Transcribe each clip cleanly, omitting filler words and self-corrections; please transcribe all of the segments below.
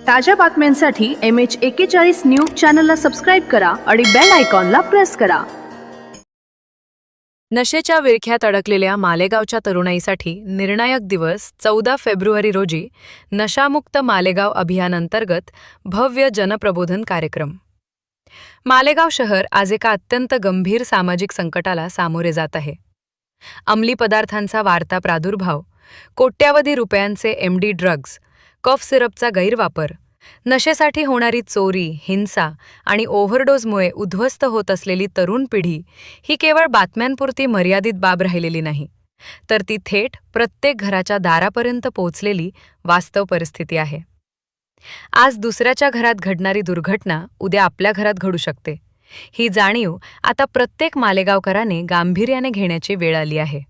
ताज्या बातम्यांसाठी MH41 news चॅनलला सबस्क्राईब करा आणि बेल आयकॉनला प्रेस करा. नशेच्या विळख्यात अडकलेल्या मालेगावच्या तरुणाईसाठी निर्णायक दिवस 14 फेब्रुवारी रोजी नशामुक्त मालेगाव अभियानांतर्गत भव्य जनप्रबोधन कार्यक्रम. मालेगाव शहर आज एका अत्यंत गंभीर सामाजिक संकटाला सामोरे जात आहे. अंमली पदार्थांचा वाढता प्रादुर्भाव, कोट्यावधी रुपयांचे MD ड्रग्ज, कफ सिरपचा गैरवापर, नशेसाठी होणारी चोरी, हिंसा आणि ओव्हरडोजमुळे उद्ध्वस्त होत असलेली तरुण पिढी ही केवळ बातम्यांपुरती मर्यादित बाब राहिलेली नाही, तर ती थेट प्रत्येक घराच्या दारापर्यंत पोहोचलेली वास्तव परिस्थिती आहे. आज दुसऱ्याच्या घरात घडणारी दुर्घटना उद्या आपल्या घरात घडू शकते. ही जाणीव आता प्रत्येक मालेगावकराने गांभीर्याने घेण्याची वेळ आली आहे.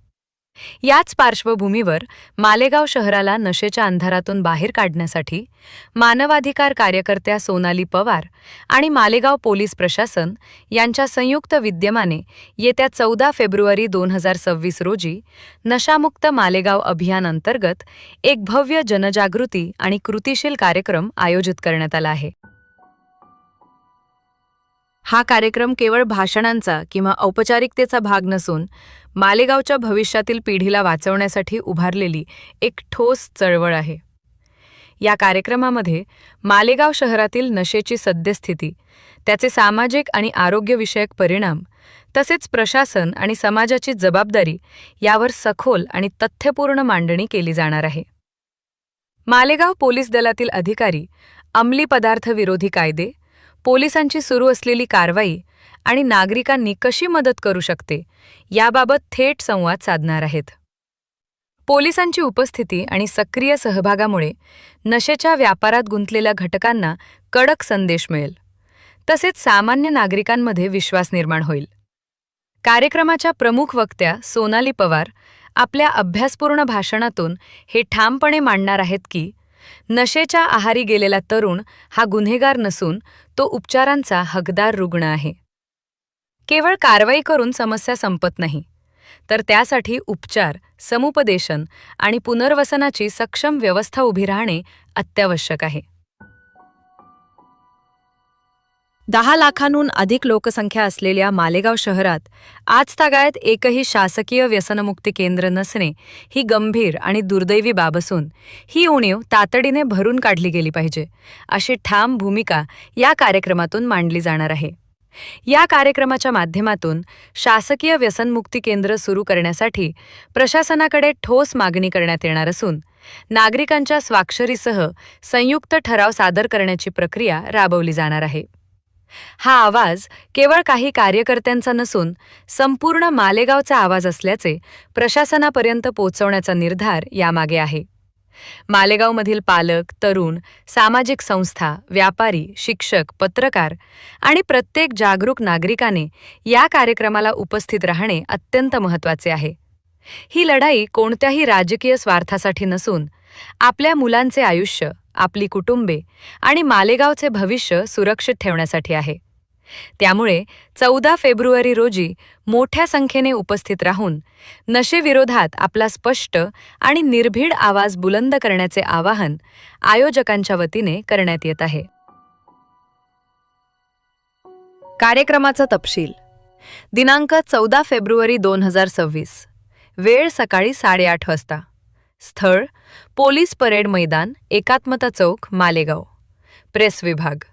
याच पार्श्वभूमीवर मालेगाव शहराला नशेच्या अंधारातून बाहेर काढण्यासाठी मानवाधिकार कार्यकर्त्या सोनाली पवार आणि मालेगाव पोलीस प्रशासन यांच्या संयुक्त विद्यमाने येत्या 14 फेब्रुवारी 2026 रोजी नशामुक्त मालेगाव अभियान अंतर्गत एक भव्य जनजागृती आणि कृतिशील कार्यक्रम आयोजित करण्यात आला आहे. हा कार्यक्रम केवळ भाषणांचा किंवा औपचारिकतेचा भाग नसून मालेगावच्या भविष्यातील पिढीला वाचवण्यासाठी उभारलेली एक ठोस चळवळ आहे. या कार्यक्रमामध्ये मालेगाव शहरातील नशेची सद्यस्थिती, त्याचे सामाजिक आणि आरोग्यविषयक परिणाम, तसेच प्रशासन आणि समाजाची जबाबदारी यावर सखोल आणि तथ्यपूर्ण मांडणी केली जाणार आहे. मालेगाव पोलीस दलातील अधिकारी, अंमली पदार्थ विरोधी कायदे, पोलिसांची सुरू असलेली कारवाई आणि नागरिकांनी कशी मदत करू शकते याबाबत थेट संवाद साधणार आहेत. पोलिसांची उपस्थिती आणि सक्रिय सहभागामुळे नशेच्या व्यापारात गुंतलेल्या घटकांना कडक संदेश मिळेल, तसेच सामान्य नागरिकांमध्ये विश्वास निर्माण होईल. कार्यक्रमाच्या प्रमुख वक्त्या सोनाली पवार आपल्या अभ्यासपूर्ण भाषणातून हे ठामपणे मांडणार आहेत की नशेच्या आहारी गेलेला तरुण हा गुन्हेगार नसून तो उपचारांचा हकदार रुग्ण आहे. केवळ कारवाई करून समस्या संपत नाही, तर त्यासाठी उपचार, समुपदेशन आणि पुनर्वसनाची सक्षम व्यवस्था उभी राहणे अत्यावश्यक आहे. 10 लाखांहून अधिक लोकसंख्या असलेल्या मालेगाव शहरात आजतागायत एकही शासकीय व्यसनमुक्ती केंद्र नसणे ही गंभीर आणि दुर्दैवी बाब असून ही उणीव तातडीने भरून काढली गेली पाहिजे, अशी ठाम भूमिका या कार्यक्रमातून मांडली जाणार आहे. या कार्यक्रमाच्या माध्यमातून शासकीय व्यसनमुक्ती केंद्र सुरू करण्यासाठी प्रशासनाकडे ठोस मागणी करण्यात येणार असून नागरिकांच्या स्वाक्षरीसह संयुक्त ठराव सादर करण्याची प्रक्रिया राबवली जाणार आहे. हा आवाज केवळ काही कार्यकर्त्यांचा नसून संपूर्ण मालेगावचा आवाज असल्याचे प्रशासनापर्यंत पोहोचवण्याचा निर्धार यामागे आहे. मालेगावमधील पालक, तरुण, सामाजिक संस्था, व्यापारी, शिक्षक, पत्रकार आणि प्रत्येक जागरूक नागरिकाने या कार्यक्रमाला उपस्थित राहणे अत्यंत महत्त्वाचे आहे. ही लढाई कोणत्याही राजकीय स्वार्थासाठी नसून आपल्या मुलांचे आयुष्य, आपली कुटुंबे आणि मालेगावचे भविष्य सुरक्षित ठेवण्यासाठी आहे. त्यामुळे 14 फेब्रुवारी रोजी मोठ्या संख्येने उपस्थित राहून नशेविरोधात आपला स्पष्ट आणि निर्भीड आवाज बुलंद करण्याचे आवाहन आयोजकांच्या वतीने करण्यात येत आहे. कार्यक्रमाचा तपशील. दिनांक 14 फेब्रुवारी 2026. वेळ सकाळी 8:30 वाजता. स्थळ पोलीस परेड मैदान, एकात्मता चौक, मालेगाव. प्रेस विभाग.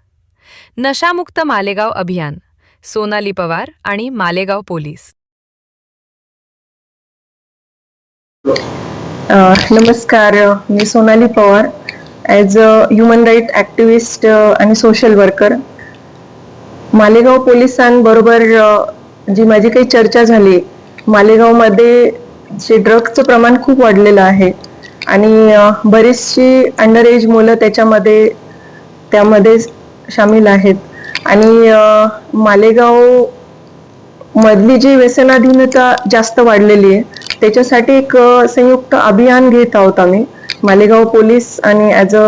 नशामुक्त मालेगाव अभियान, सोनाली पवार आणि मालेगाव पोलीस. नमस्कार, मी Sonali Pawar, as a human right activist आणि सोशल वर्कर. मालेगाव पोलिसांबरोबर जी माझी काही चर्चा झाली, मालेगावमध्ये जे ड्रग्जचं प्रमाण खूप वाढलेलं आहे आणि बरीचशी अंडर एज मुलं त्यामध्ये सामील आहेत आणि मालेगाव मधली जी व्यसनाधीनता जास्त वाढलेली आहे त्याच्यासाठी एक संयुक्त अभियान घेत आहोत आम्ही. मालेगाव पोलीस आणि as a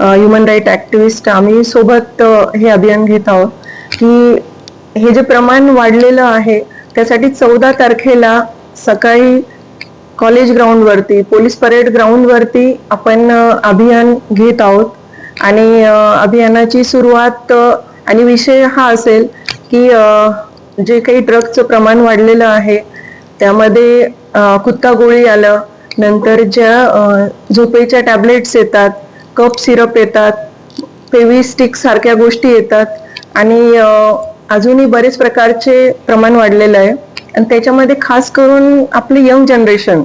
human right activist आम्ही सोबत हे अभियान घेत आहोत की हे जे प्रमाण वाढलेलं आहे त्यासाठी 14 तारखेला सकाळी कॉलेज ग्राउंडवरती, पोलीस परेड ग्राउंडवरती आपण अभियान घेत आहोत आणि अभियानाची सुरुवात आणि विषय हा असेल की जे काही ड्रग्जचं प्रमाण वाढलेलं आहे त्यामध्ये कुत्ता गोळी आलं, नंतर ज्या झोपेच्या टॅबलेट्स येतात, कप सिरप येतात, फेविस्टिक सारख्या गोष्टी येतात आणि अजूनही बरेच प्रकारचे प्रमाण वाढलेलं आहे. आणि त्याच्यामध्ये खास करून आपली यंग जनरेशन,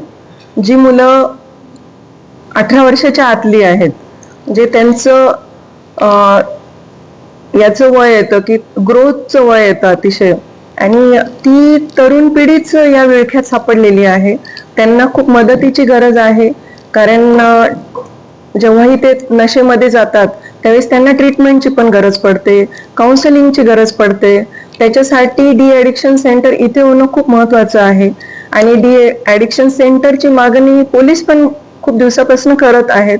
जी मुलं 18 वर्षाच्या आतली आहेत, जे त्यांचं याचं वय येतं की ग्रोथचं वय येतं अतिशय, आणि ती तरुण पिढीच या विळख्यात सापडलेली आहे. त्यांना खूप मदतीची गरज आहे, कारण जेव्हाही ते नशेमध्ये जातात त्यावेळेस त्यांना ट्रीटमेंटची पण गरज पडते, काउन्सिलिंगची गरज पडते. त्याच्यासाठी डी ॲडिक्शन सेंटर इथे होणं खूप महत्वाचं आहे. आणि डी ॲडिक्शन सेंटरची मागणी पोलीस पण खूप दिवसापासून करत आहेत,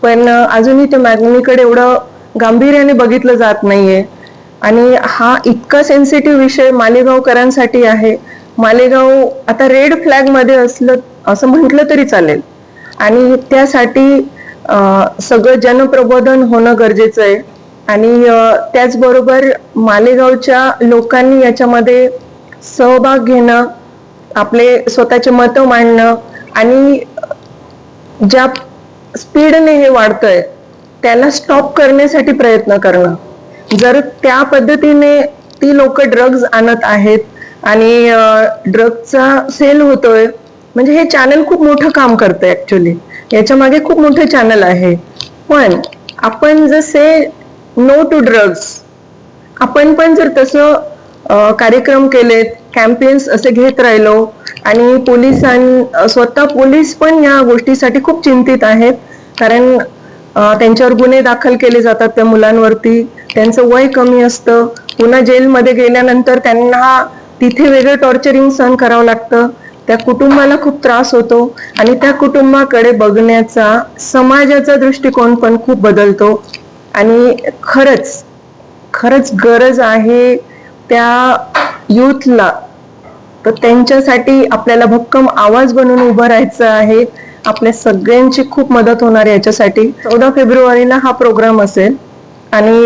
पण अजूनही त्या मागणीकडे एवढं गांभीर्याने बघितलं जात नाहीये. आणि हा इतका सेन्सिटिव्ह विषय मालेगावकरांसाठी आहे. मालेगाव आता रेड फ्लॅग मध्ये असलं असं म्हटलं तरी चालेल, आणि त्यासाठी सगळं जनप्रबोधन होणं गरजेचं आहे. आणि त्याचबरोबर मालेगावच्या लोकांनी याच्यामध्ये सहभाग घेणं, आपले स्वतःचे मतं मांडणं, आणि ज्या स्पीडने हे वाढतंय त्याला स्टॉप करण्यासाठी प्रयत्न करणं. जर त्या पद्धतीने ती लोक ड्रग्ज आणत आहेत आणि ड्रग्जचा सेल होतोय, म्हणजे हे चॅनल खूप मोठं काम करतंय. ऍक्च्युली याच्या मागे खूप मोठं चॅनल आहे. पण आपण जसे नो टू ड्रग्ज, आपण पण जर तसं कार्यक्रम केलेत, कॅम्पेन्स असे घेत राहिलो, आणि स्वतः पोलीस पण या गोष्टीसाठी खूप चिंतित आहेत, कारण त्यांच्यावर गुन्हे दाखल केले जातात त्या मुलांवरती. त्यांचं वय कमी असतं, पुन्हा जेलमध्ये गेल्यानंतर त्यांना तिथे वेगळं टॉर्चरिंग सहन करावं लागतं, त्या कुटुंबाला खूप त्रास होतो, आणि त्या कुटुंबाकडे बघण्याचा समाजाचा दृष्टिकोन पण खूप बदलतो. आणि खरंच गरज आहे त्या युथला, तर त्यांच्यासाठी आपल्याला भक्कम आवाज बनून उभं राहायचं आहे. आपल्या सगळ्यांची खूप मदत होणार आहे याच्यासाठी. 14 फेब्रुवारीला हा प्रोग्राम असेल, आणि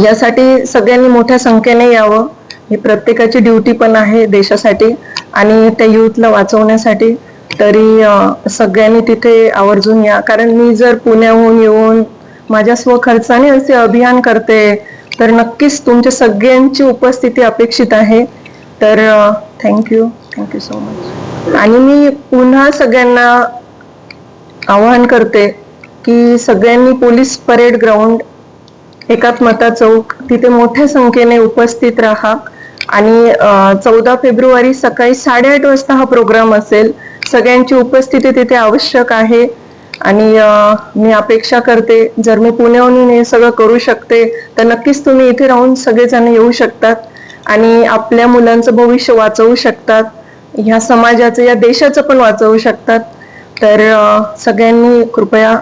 यासाठी सगळ्यांनी मोठ्या संख्येने यावं. ही प्रत्येकाची ड्युटी पण आहे देशासाठी आणि त्या युथला वाचवण्यासाठी. तरी सगळ्यांनी तिथे आवर्जून या, कारण मी जर पुण्याहून येऊन माझ्या स्वखर्चाने असे अभियान करते, तर नक्कीच तुमच्या सगळ्यांची उपस्थिती अपेक्षित आहे. तर थँक्यू सो मच. आणि मी पुन्हा सगळ्यांना आवाहन करते की सगळ्यांनी पोलीस परेड ग्राउंड, एकात्मता चौक, तिथे मोठ्या संख्येने उपस्थित राहा. आणि 14 फेब्रुवारी सकाळी 8:30 वाजता हा प्रोग्राम असेल. सगळ्यांची उपस्थिती तिथे आवश्यक आहे. आणि मी अपेक्षा करते, जर मी पुण्याहून हे सगळं करू शकते तर नक्कीच तुम्ही इथे राहून सगळेजण येऊ शकतात आणि आपल्या मुलांचं भविष्य वाचवू शकतात, ह्या समाजाचं, या देशाचं पण वाचवू शकतात. तर सगळ्यांनी कृपया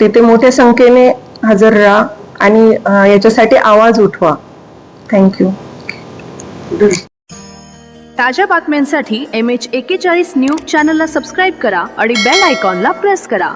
तिथे मोठ्या संख्येने हजर राहा आणि याच्यासाठी आवाज उठवा. थँक्यू. ताज्या बातम्यांसाठी MH41 न्यूज चॅनलला सबस्क्राईब करा आणि बेल आयकॉनला प्रेस करा.